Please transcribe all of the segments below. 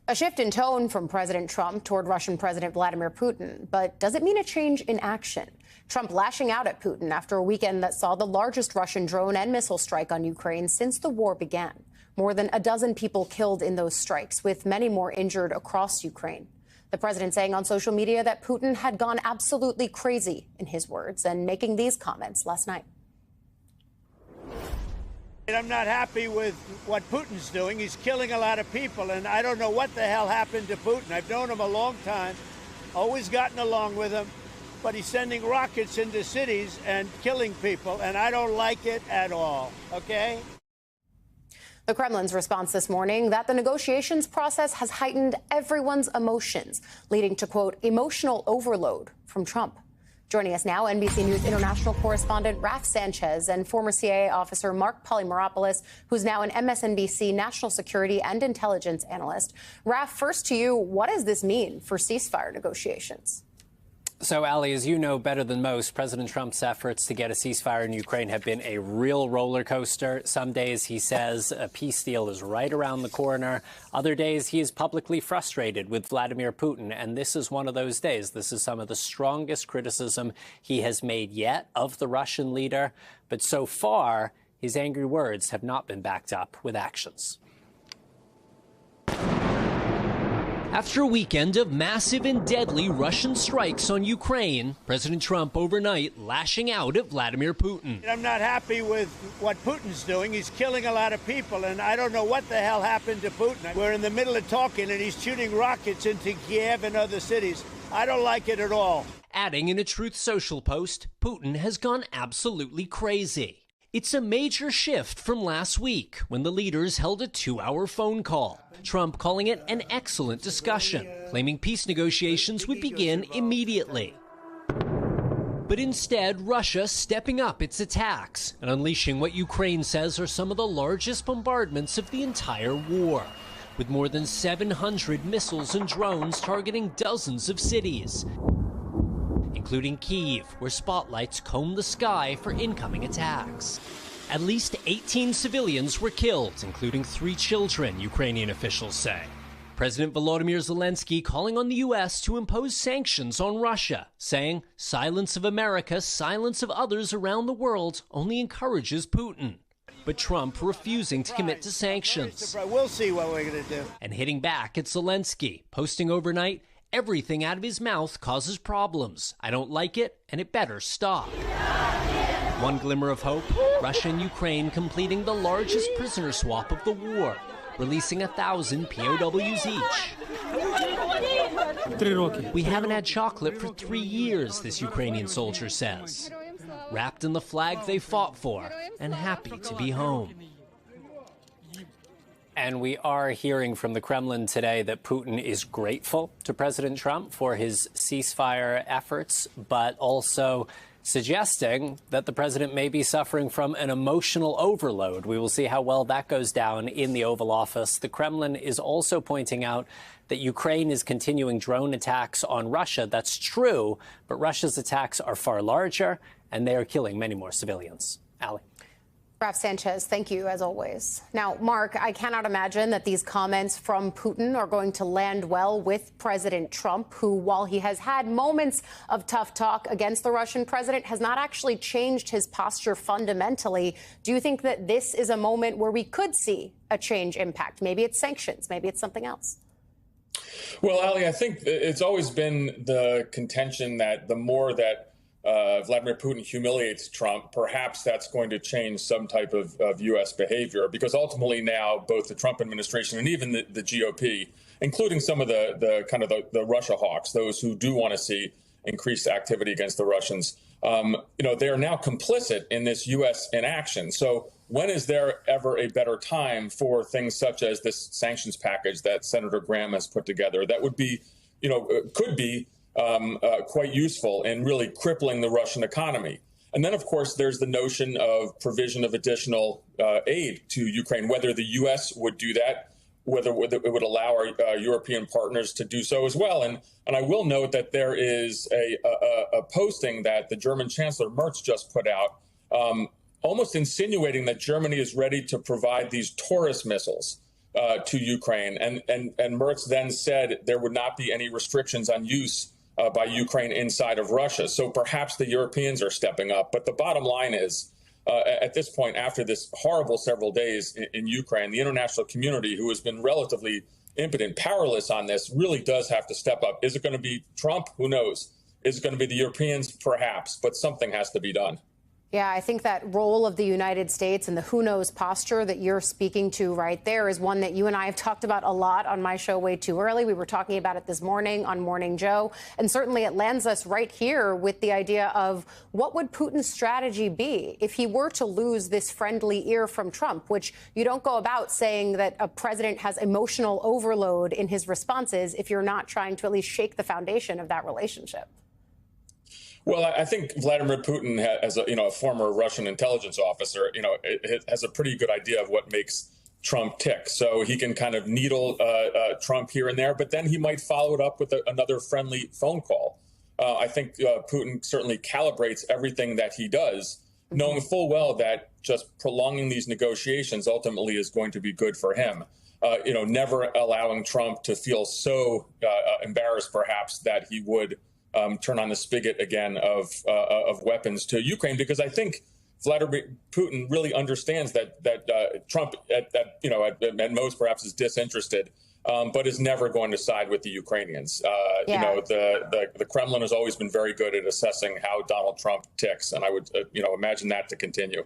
A shift in tone from President Trump toward Russian President Vladimir Putin. But does it mean a change in action? Trump lashing out at Putin after a weekend that saw the largest Russian drone and missile strike on Ukraine since the war began. More than a dozen people killed in those strikes, with many more injured across Ukraine. The president saying on social media that Putin had gone absolutely crazy, in his words, and making these comments last night. I'm not happy with what Putin's doing. He's killing a lot of people, and I don't know what the hell happened to Putin. I've known him a long time, always gotten along with him, but he's sending rockets into cities and killing people, and I don't like it at all, okay? The Kremlin's response this morning that the negotiations process has heightened everyone's emotions, leading to, quote, emotional overload from Trump. Joining us now, NBC News international correspondent Raf Sanchez and former CIA officer Mark Polymeropoulos, who's now an MSNBC national security and intelligence analyst. Raf, first to you, what does this mean for ceasefire negotiations? So, Ali, as you know better than most, President Trump's efforts to get a ceasefire in Ukraine have been a real roller coaster. Some days he says a peace deal is right around the corner. Other days he is publicly frustrated with Vladimir Putin. And this is one of those days. This is some of the strongest criticism he has made yet of the Russian leader. But so far, his angry words have not been backed up with actions. After a weekend of massive and deadly Russian strikes on Ukraine, President Trump overnight lashing out at Vladimir Putin. I'm not happy with what Putin's doing. He's killing a lot of people, and I don't know what the hell happened to Putin. We're in the middle of talking, and he's shooting rockets into Kiev and other cities. I don't like it at all. Adding in a Truth Social post, Putin has gone absolutely crazy. It's a major shift from last week when the leaders held a 2-hour phone call. Trump calling it an excellent discussion, claiming peace negotiations would begin immediately. But instead, Russia stepping up its attacks and unleashing what Ukraine says are some of the largest bombardments of the entire war, with more than 700 missiles and drones targeting dozens of cities, including Kyiv, where spotlights comb the sky for incoming attacks. At least 18 civilians were killed, including 3 children, Ukrainian officials say. President Volodymyr Zelensky calling on the U.S. to impose sanctions on Russia, saying silence of America, silence of others around the world only encourages Putin. But Trump refusing to commit to sanctions. We'll see what we're going to do. And hitting back at Zelensky, posting overnight, everything out of his mouth causes problems. I don't like it, and it better stop. One glimmer of hope, Russia and Ukraine completing the largest prisoner swap of the war, releasing 1,000 POWs each. We haven't had chocolate for 3 years, this Ukrainian soldier says. Wrapped in the flag they fought for, and happy to be home. And we are hearing from the Kremlin today that Putin is grateful to President Trump for his ceasefire efforts, but also suggesting that the president may be suffering from an emotional overload. We will see how well that goes down in the Oval Office. The Kremlin is also pointing out that Ukraine is continuing drone attacks on Russia. That's true, but Russia's attacks are far larger, and they are killing many more civilians. Ali. Raf Sanchez, thank you, as always. Now, Mark, I cannot imagine that these comments from Putin are going to land well with President Trump, who, while he has had moments of tough talk against the Russian president, has not actually changed his posture fundamentally. Do you think that this is a moment where we could see a change impact? Maybe it's sanctions. Maybe it's something else. Well, Ali, I think it's always been the contention that the more that Vladimir Putin humiliates Trump, perhaps that's going to change some type of U.S. behavior, because ultimately now both the Trump administration and even the GOP, including some of the Russia hawks, those who do want to see increased activity against the Russians, they are now complicit in this U.S. inaction. So when is there ever a better time for things such as this sanctions package that Senator Graham has put together that would be, could be quite useful in really crippling the Russian economy? And then, of course, there's the notion of provision of additional aid to Ukraine, whether the U.S. would do that, whether it would allow our European partners to do so as well. And I will note that there is a posting that the German Chancellor Merz just put out, almost insinuating that Germany is ready to provide these Taurus missiles to Ukraine. And Merz then said there would not be any restrictions on use by Ukraine inside of Russia. So perhaps the Europeans are stepping up. But the bottom line is, at this point, after this horrible several days in Ukraine, the international community, who has been relatively impotent, powerless on this, really does have to step up. Is it going to be Trump? Who knows? Is it going to be the Europeans? Perhaps. But something has to be done. Yeah, I think that role of the United States and the who knows posture that you're speaking to right there is one that you and I have talked about a lot on my show Way Too Early. We were talking about it this morning on Morning Joe. And certainly it lands us right here with the idea of what would Putin's strategy be if he were to lose this friendly ear from Trump, which you don't go about saying that a president has emotional overload in his responses if you're not trying to at least shake the foundation of that relationship. Well, I think Vladimir Putin, as a former Russian intelligence officer, has a pretty good idea of what makes Trump tick. So he can kind of needle Trump here and there, but then he might follow it up with another friendly phone call. I think Putin certainly calibrates everything that he does, knowing full well that just prolonging these negotiations ultimately is going to be good for him. Never allowing Trump to feel so embarrassed, perhaps, that he would turn on the spigot again of weapons to Ukraine, because I think Vladimir Putin really understands that Trump, at most perhaps, is disinterested, but is never going to side with the Ukrainians. The Kremlin has always been very good at assessing how Donald Trump ticks, and I would imagine that to continue.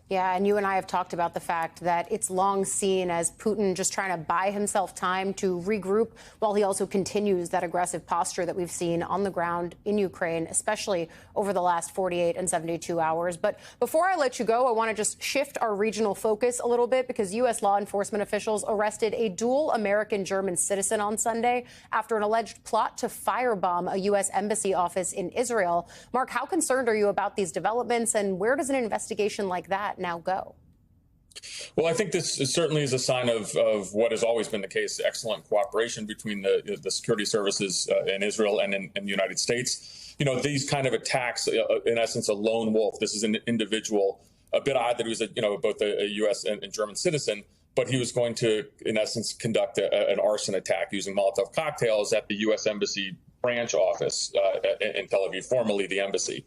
Yeah, and you and I have talked about the fact that it's long seen as Putin just trying to buy himself time to regroup while he also continues that aggressive posture that we've seen on the ground in Ukraine, especially over the last 48 and 72 hours. But before I let you go, I want to just shift our regional focus a little bit, because U.S. law enforcement officials arrested a dual American-German citizen on Sunday after an alleged plot to firebomb a U.S. embassy office in Israel. Mark, how concerned are you about these developments, and where does an investigation like that now go? Well, I think this certainly is a sign of what has always been the case: excellent cooperation between the security services in Israel and in the United States. These kind of attacks, in essence, a lone wolf. This is an individual. A bit odd that he was, both a U.S. and German citizen, but he was going to, in essence, conduct an arson attack using Molotov cocktails at the U.S. Embassy branch office in Tel Aviv, formerly the embassy.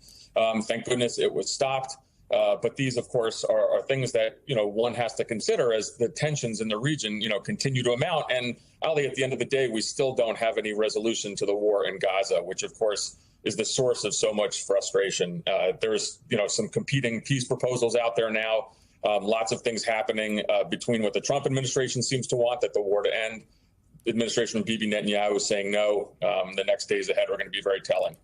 Thank goodness it was stopped. But these, of course, are things that, one has to consider as the tensions in the region, continue to amount. And Ali, at the end of the day, we still don't have any resolution to the war in Gaza, which, of course, is the source of so much frustration. There's, some competing peace proposals out there now. Lots of things happening between what the Trump administration seems to want, that the war to end. The administration of Bibi Netanyahu is saying no. The next days ahead are going to be very telling.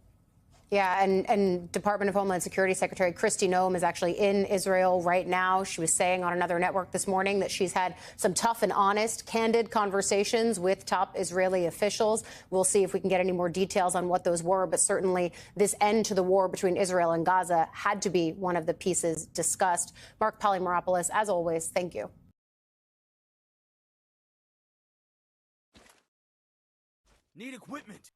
Yeah, and Department of Homeland Security Secretary Kristi Noem is actually in Israel right now. She was saying on another network this morning that she's had some tough and honest, candid conversations with top Israeli officials. We'll see if we can get any more details on what those were, but certainly this end to the war between Israel and Gaza had to be one of the pieces discussed. Mark Polymeropoulos, as always, thank you. Need equipment.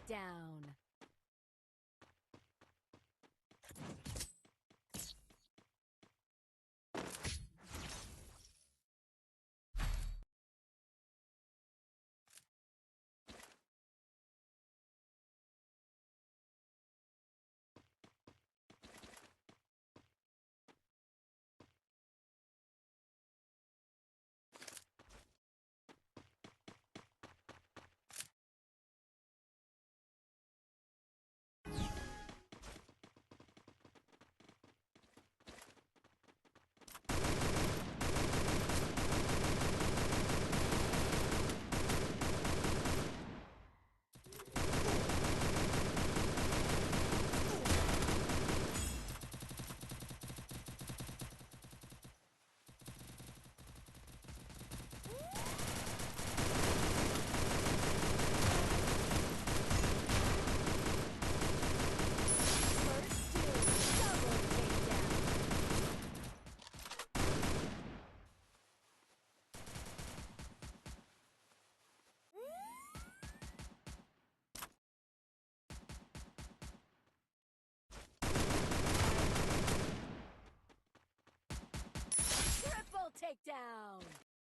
takedown. Triple takedown.